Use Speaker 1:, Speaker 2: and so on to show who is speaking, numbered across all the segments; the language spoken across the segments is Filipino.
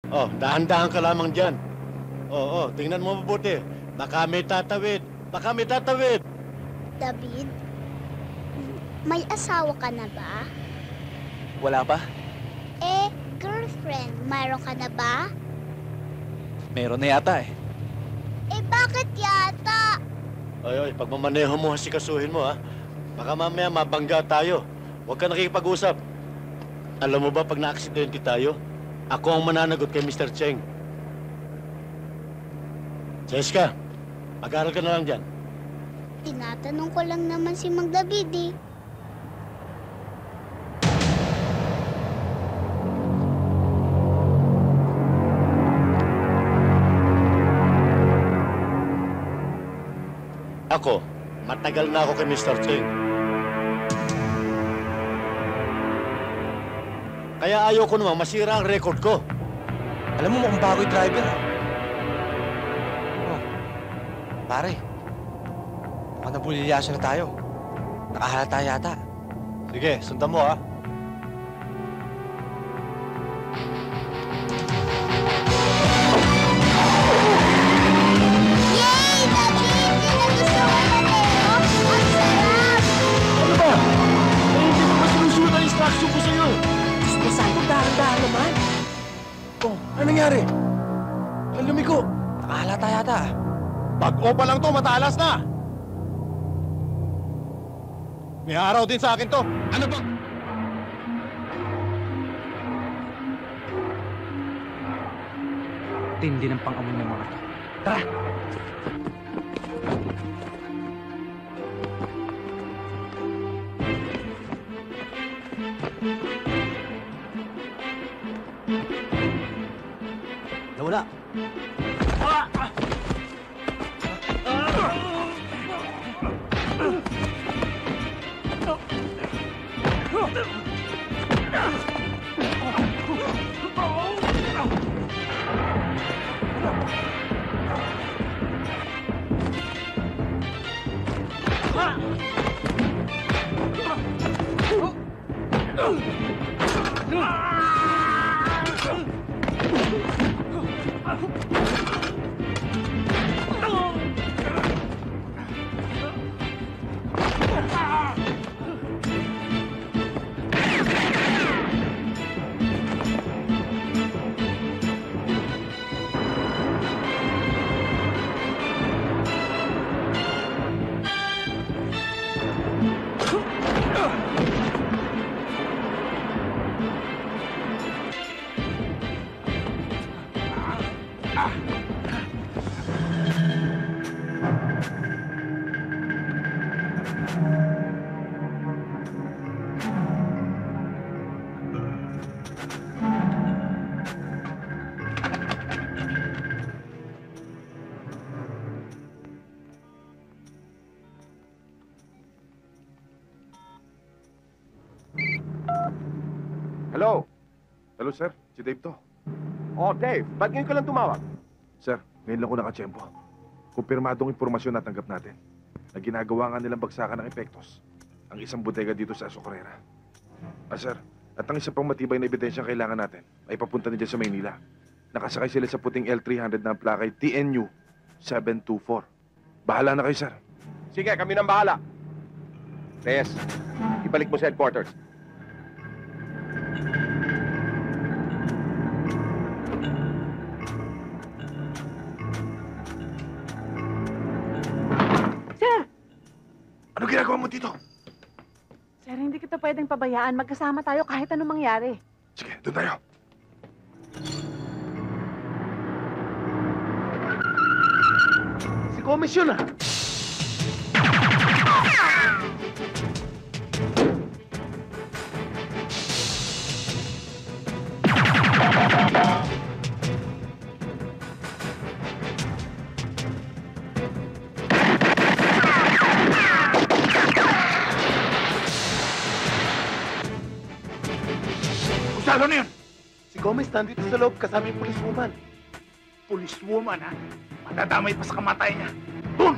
Speaker 1: Oh, dahan-dahan ka lamang dyan. Oo, tingnan mo mabuti. Baka may tatawid. Baka may tatawid.
Speaker 2: David, may asawa ka na ba?
Speaker 3: Wala pa?
Speaker 2: Girlfriend, mayroon ka na ba?
Speaker 3: Meron na yata eh.
Speaker 2: Bakit yata?
Speaker 1: Ay, pagmamaneho mo, sikasuhin mo, ha? Baka mamaya mabangga tayo. Huwag ka nakikipag-usap. Alam mo ba, pag na-aksidente tayo, ako ang mananagot kay Mr. Cheng. Jessica, mag-aral ka na lang dyan.
Speaker 2: Tinatanong ko lang naman si Mang David eh.
Speaker 1: Ako, matagal na ako kay Mr. Cheng. Kaya ayaw ko naman masira ang record ko.
Speaker 3: Alam mo mukhang bago yung driver ah. Oh, pare. Mukhang nabulilyaso na tayo. Nakahalata yata.
Speaker 1: Sige, sundan mo, ha?
Speaker 2: Yay! David! Yan ang gusto ko maneho! Ang sarap!
Speaker 1: Ano ba? Hindi ko ba sinusunod ang instruction ko sa'yo?
Speaker 3: Sakto, dahan-dahan naman.
Speaker 1: Oh, ano nangyari? Ang lumiko.
Speaker 3: Nakahalata yata ah.
Speaker 4: Pag-o pa lang to, matalas na! May araw din sa akin to. Ano bang...
Speaker 3: Tindi ng pang-amon ng mga to. Tara!
Speaker 1: Nawala.
Speaker 4: Hello? Hello, sir. Si Dave to. Oh, Dave. Ba't ngayon ka lang tumawag? Sir, ngayon lang ko nakatsyempo. Kumpirmadong impormasyon natanggap natin na ginagawa nga nilang bagsakan ng epektos ang isang bodega dito sa Azucarera. Sir, at ang isang pang matibay na ebidensya kailangan natin ay papunta nila sa Maynila. Nakasakay sila sa puting L300 na plakay TNU 724. Bahala na kayo, sir.
Speaker 5: Sige, kami nang bahala. Reyes, ibalik mo sa headquarters.
Speaker 6: Sir!
Speaker 4: Ano ginagawa mo dito?
Speaker 6: Sir, hindi kita pwedeng pabayaan. Magkasama tayo kahit anong mangyari.
Speaker 4: Sige, doon tayo.
Speaker 1: Si Komisyon, ah.
Speaker 4: Kusalo na yun!
Speaker 5: Si Gomez nandito sa loob kasama yung policewoman.
Speaker 4: Policewoman, ha? Matadamay pa sa kamatay niya. Doon!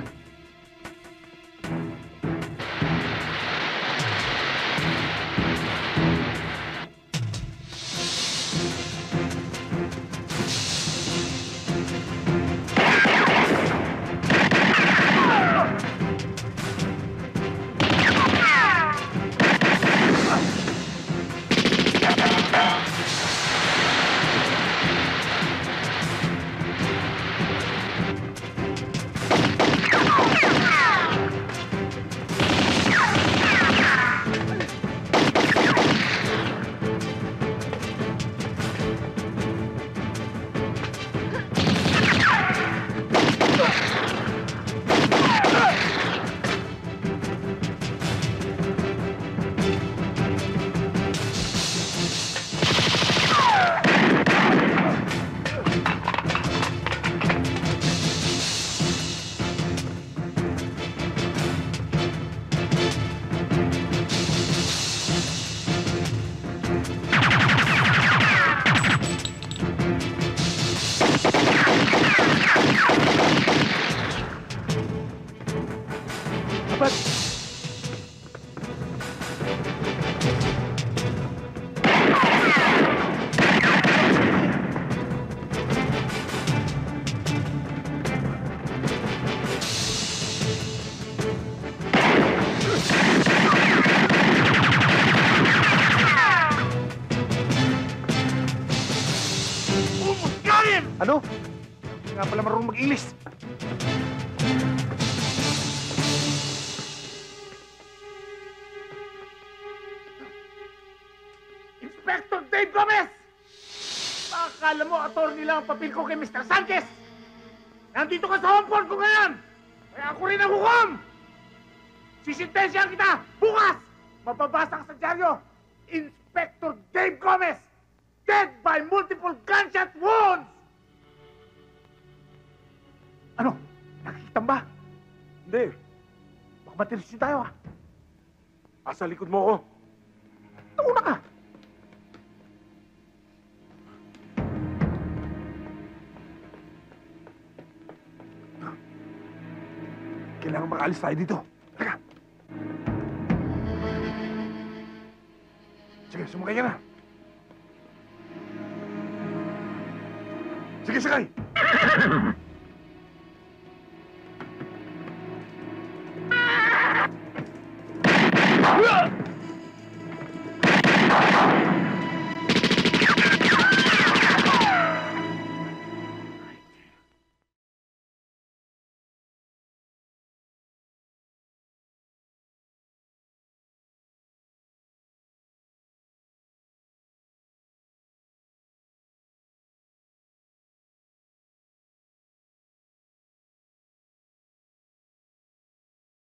Speaker 7: him!
Speaker 4: Ano? Hindi nga pala marunong mag-English.
Speaker 7: Inspector Dave Gomez! Akala mo, attorney lang ang papel ko kay Mr. Sanchez! Nandito ka sa home port ko ngayon! Kaya ako rin ang hukom! Sisintensyahan kita! Bukas! Mababasa ka sa dyaryo! Inspector Dave Gomez! Dead by multiple gunshot wounds! Ano? Nakikita mo ba?
Speaker 4: Hindi.
Speaker 7: Baka matilis tayo, ah!
Speaker 4: Asa likod mo ko.
Speaker 7: Tuna ka!
Speaker 4: Kailangan makaalis tayo dito. Teka. Sige, sumakay ka na. Sige, sakay!